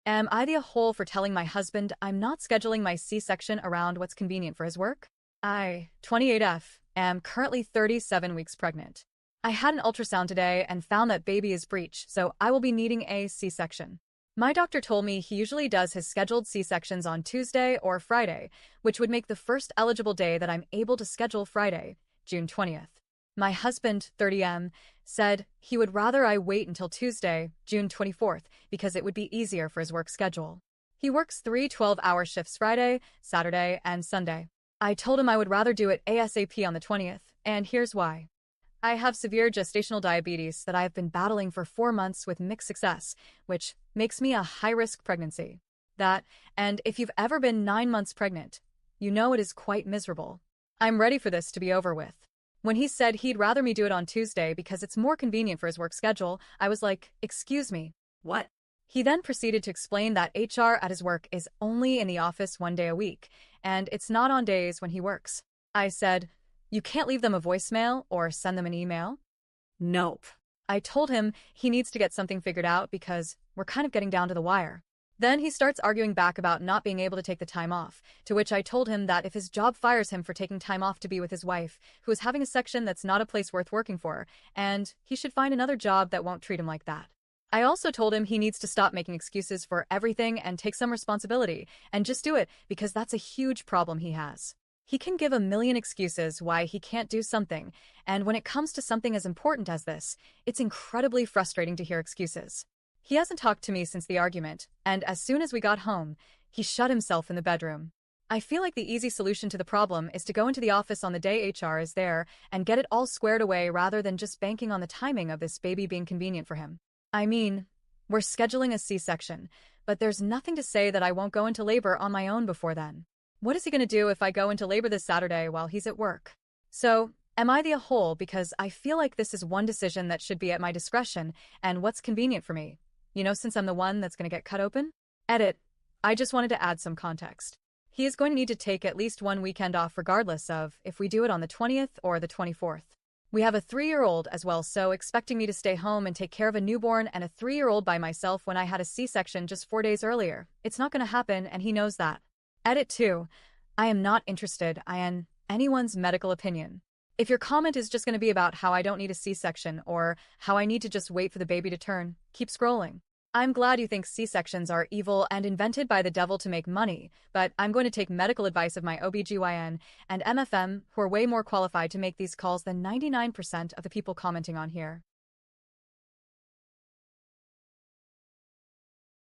Am I the a-hole for telling my husband I'm not scheduling my C-section around what's convenient for his work? I, 28F, am currently 37 weeks pregnant. I had an ultrasound today and found that baby is breech, so I will be needing a C-section. My doctor told me he usually does his scheduled C-sections on Tuesday or Friday, which would make the first eligible day that I'm able to schedule Friday, June 20th. My husband, 30M, said he would rather I wait until Tuesday, June 24th, because it would be easier for his work schedule. He works 3 12-hour shifts Friday, Saturday, and Sunday. I told him I would rather do it ASAP on the 20th, and here's why. I have severe gestational diabetes that I have been battling for 4 months with mixed success, which makes me a high-risk pregnancy. That, and if you've ever been 9 months pregnant, you know it is quite miserable. I'm ready for this to be over with. When he said he'd rather me do it on Tuesday because it's more convenient for his work schedule, I was like, excuse me, what? He then proceeded to explain that HR at his work is only in the office 1 day a week, and it's not on days when he works. I said, you can't leave them a voicemail or send them an email? Nope. I told him he needs to get something figured out because we're kind of getting down to the wire. Then he starts arguing back about not being able to take the time off, to which I told him that if his job fires him for taking time off to be with his wife, who is having a section that's not a place worth working for, and he should find another job that won't treat him like that. I also told him he needs to stop making excuses for everything and take some responsibility, and just do it because that's a huge problem he has. He can give a million excuses why he can't do something, and when it comes to something as important as this, it's incredibly frustrating to hear excuses. He hasn't talked to me since the argument, and as soon as we got home, he shut himself in the bedroom. I feel like the easy solution to the problem is to go into the office on the day HR is there and get it all squared away rather than just banking on the timing of this baby being convenient for him. I mean, we're scheduling a C-section, but there's nothing to say that I won't go into labor on my own before then. What is he going to do if I go into labor this Saturday while he's at work? So, am I the a-hole because I feel like this is one decision that should be at my discretion and what's convenient for me? You know, since I'm the one that's going to get cut open? Edit. I just wanted to add some context. He is going to need to take at least 1 weekend off regardless of if we do it on the 20th or the 24th. We have a 3-year-old as well, so expecting me to stay home and take care of a newborn and a 3-year-old by myself when I had a C-section just 4 days earlier, it's not going to happen and he knows that. Edit 2. I am not interested in anyone's medical opinion. If your comment is just going to be about how I don't need a C-section or how I need to just wait for the baby to turn, keep scrolling. I'm glad you think C-sections are evil and invented by the devil to make money, but I'm going to take medical advice of my OBGYN and MFM who are way more qualified to make these calls than 99% of the people commenting on here.